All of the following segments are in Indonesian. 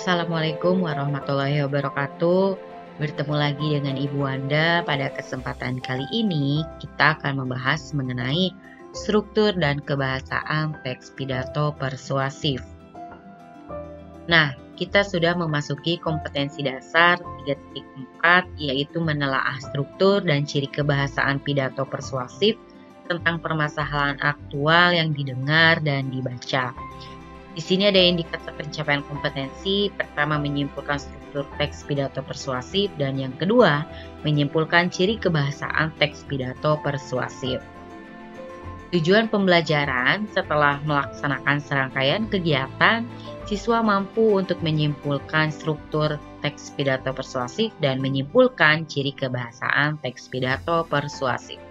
Assalamualaikum warahmatullahi wabarakatuh. Bertemu lagi dengan Ibu Wanda. Pada kesempatan kali ini, kita akan membahas mengenai struktur dan kebahasaan teks pidato persuasif. Nah, kita sudah memasuki kompetensi dasar 3.4, yaitu menelaah struktur dan ciri kebahasaan pidato persuasif tentang permasalahan aktual yang didengar dan dibaca. Di sini ada indikator pencapaian kompetensi. Pertama, menyimpulkan struktur teks pidato persuasif, dan yang kedua, menyimpulkan ciri kebahasaan teks pidato persuasif. Tujuan pembelajaran: setelah melaksanakan serangkaian kegiatan, siswa mampu untuk menyimpulkan struktur teks pidato persuasif dan menyimpulkan ciri kebahasaan teks pidato persuasif.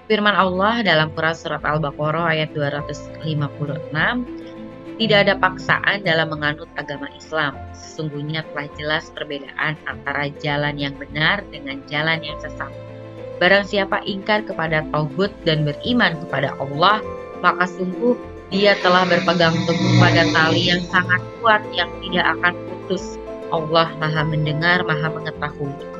Firman Allah dalam Quran Surat Al-Baqarah ayat 256, "Tidak ada paksaan dalam menganut agama Islam. Sesungguhnya telah jelas perbedaan antara jalan yang benar dengan jalan yang sesat. Barang siapa ingkar kepada tauhid dan beriman kepada Allah, maka sungguh dia telah berpegang teguh pada tali yang sangat kuat yang tidak akan putus. Allah Maha Mendengar, Maha Mengetahui."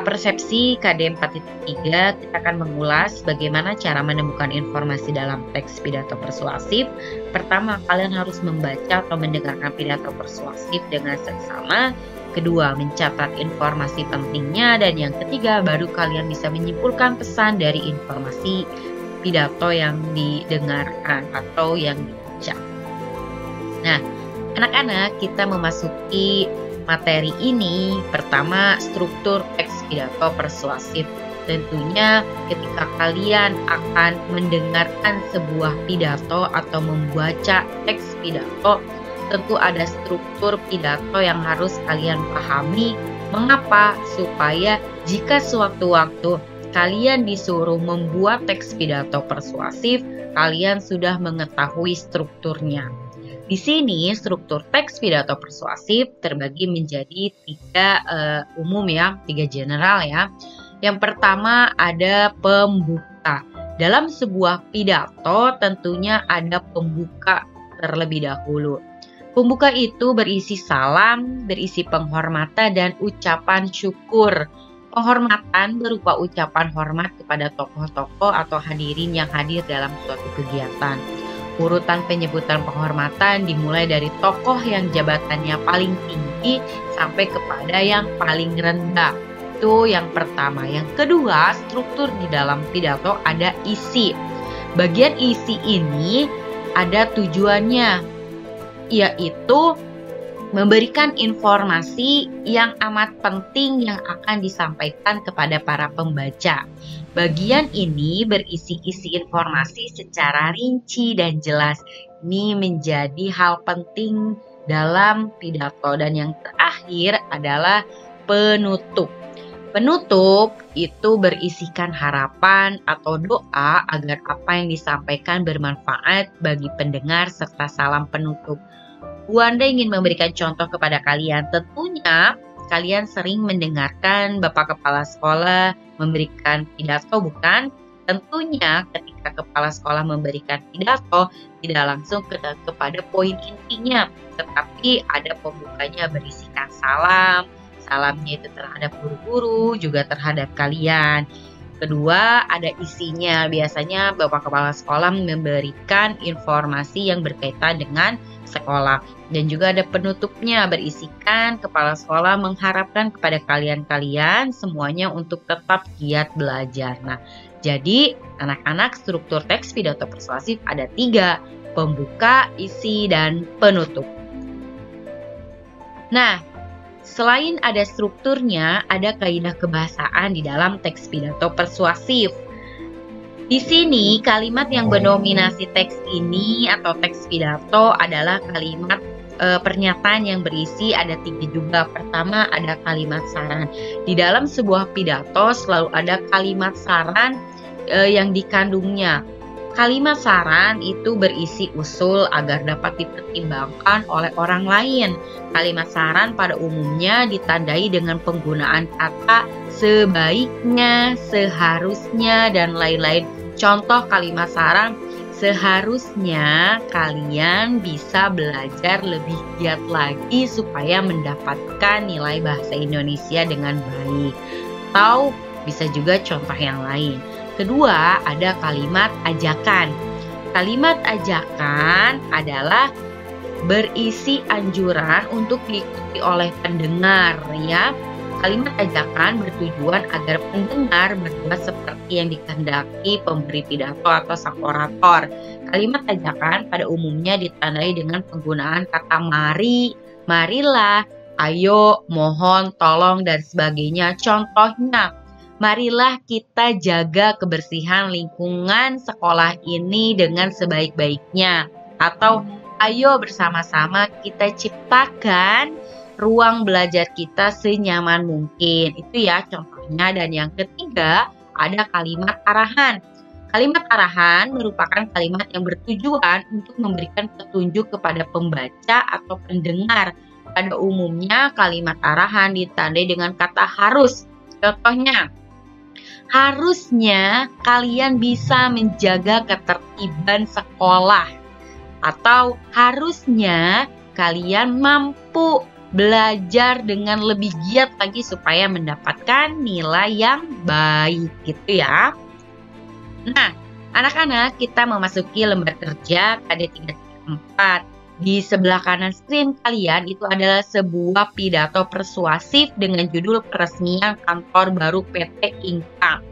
Persepsi KD 4.3, kita akan mengulas bagaimana cara menemukan informasi dalam teks pidato persuasif. Pertama, kalian harus membaca atau mendengarkan pidato persuasif dengan seksama. Kedua, mencatat informasi pentingnya. Dan yang ketiga, baru kalian bisa menyimpulkan pesan dari informasi pidato yang didengarkan atau yang dibaca. Nah, anak-anak, kita memasuki materi ini. Pertama, struktur teks pidato persuasif. Tentunya ketika kalian akan mendengarkan sebuah pidato atau membaca teks pidato, tentu ada struktur pidato yang harus kalian pahami. Mengapa? Supaya jika sewaktu-waktu kalian disuruh membuat teks pidato persuasif, kalian sudah mengetahui strukturnya. Di sini struktur teks pidato persuasif terbagi menjadi tiga umum ya, tiga general ya. Yang pertama ada pembuka. Dalam sebuah pidato tentunya ada pembuka terlebih dahulu. Pembuka itu berisi salam, berisi penghormatan dan ucapan syukur. Penghormatan berupa ucapan hormat kepada tokoh-tokoh atau hadirin yang hadir dalam suatu kegiatan. Urutan penyebutan penghormatan dimulai dari tokoh yang jabatannya paling tinggi sampai kepada yang paling rendah. Itu yang pertama. Yang kedua, struktur di dalam pidato ada isi. Bagian isi ini ada tujuannya, yaitu memberikan informasi yang amat penting yang akan disampaikan kepada para pembaca. Bagian ini berisi isi informasi secara rinci dan jelas. Ini menjadi hal penting dalam pidato. Dan yang terakhir adalah penutup. Penutup itu berisikan harapan atau doa agar apa yang disampaikan bermanfaat bagi pendengar serta salam penutup. Bu Wanda ingin memberikan contoh kepada kalian. Tentunya kalian sering mendengarkan Bapak Kepala Sekolah memberikan pidato, bukan? Tentunya ketika Kepala Sekolah memberikan pidato, tidak langsung kepada poin intinya, tetapi ada pembukanya berisikan salam. Salamnya itu terhadap guru-guru, juga terhadap kalian. Kedua, ada isinya. Biasanya Bapak Kepala Sekolah memberikan informasi yang berkaitan dengan sekolah. Dan juga ada penutupnya, berisikan kepala sekolah mengharapkan kepada kalian-kalian semuanya untuk tetap giat belajar. Nah, jadi anak-anak, struktur teks pidato persuasif ada tiga: pembuka, isi, dan penutup. Nah, selain ada strukturnya, ada kaidah kebahasaan di dalam teks pidato persuasif. Di sini kalimat yang mendominasi teks ini atau teks pidato adalah kalimat pernyataan yang berisi ada tiga juga. Pertama, ada kalimat saran. Di dalam sebuah pidato selalu ada kalimat saran yang dikandungnya. Kalimat saran itu berisi usul agar dapat dipertimbangkan oleh orang lain. Kalimat saran pada umumnya ditandai dengan penggunaan kata sebaiknya, seharusnya, dan lain-lain. Contoh kalimat saran: seharusnya kalian bisa belajar lebih giat lagi supaya mendapatkan nilai bahasa Indonesia dengan baik. Atau bisa juga contoh yang lain. Kedua, ada kalimat ajakan. Kalimat ajakan adalah berisi anjuran untuk diikuti oleh pendengar, ya. Kalimat ajakan bertujuan agar pendengar berbuat seperti yang dikehendaki pemberi pidato atau sang orator. Kalimat ajakan pada umumnya ditandai dengan penggunaan kata mari, marilah, ayo, mohon, tolong, dan sebagainya. Contohnya, marilah kita jaga kebersihan lingkungan sekolah ini dengan sebaik-baiknya. Atau, ayo bersama-sama kita ciptakan ruang belajar kita senyaman mungkin. Itu ya contohnya. Dan yang ketiga, ada kalimat arahan. Kalimat arahan merupakan kalimat yang bertujuan untuk memberikan petunjuk kepada pembaca atau pendengar. Pada umumnya, kalimat arahan ditandai dengan kata harus. Contohnya, harusnya kalian bisa menjaga ketertiban sekolah. Atau harusnya kalian mampu belajar dengan lebih giat lagi supaya mendapatkan nilai yang baik, gitu ya. Nah, anak-anak, kita memasuki lembar kerja KD 334. Di sebelah kanan screen kalian itu adalah sebuah pidato persuasif dengan judul peresmian kantor baru PT Inka.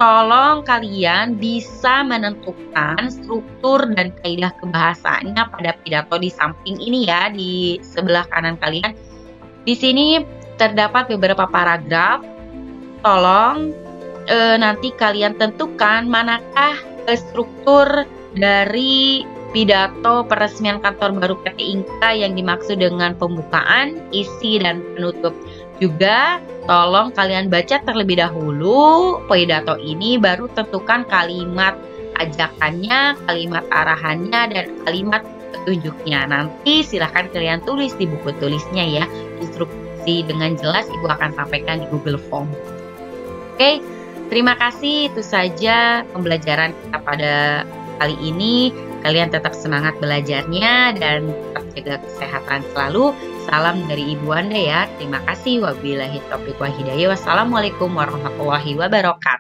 Tolong kalian bisa menentukan struktur dan kaidah kebahasaannya pada pidato di samping ini ya, di sebelah kanan kalian. Di sini terdapat beberapa paragraf. Tolong nanti kalian tentukan manakah struktur dari pidato peresmian kantor baru PT Inka yang dimaksud dengan pembukaan, isi, dan penutup. Juga tolong kalian baca terlebih dahulu pidato ini, baru tentukan kalimat ajakannya, kalimat arahannya, dan kalimat petunjuknya. Nanti silahkan kalian tulis di buku tulisnya ya. Instruksi dengan jelas Ibu akan sampaikan di Google Form. Oke, terima kasih. Itu saja pembelajaran kita pada kali ini. Kalian tetap semangat belajarnya dan tetap jaga kesehatan selalu. Salam dari Ibu Anda ya. Terima kasih. Wabillahi taufiq wal hidayah. Wassalamualaikum warahmatullahi wabarakatuh.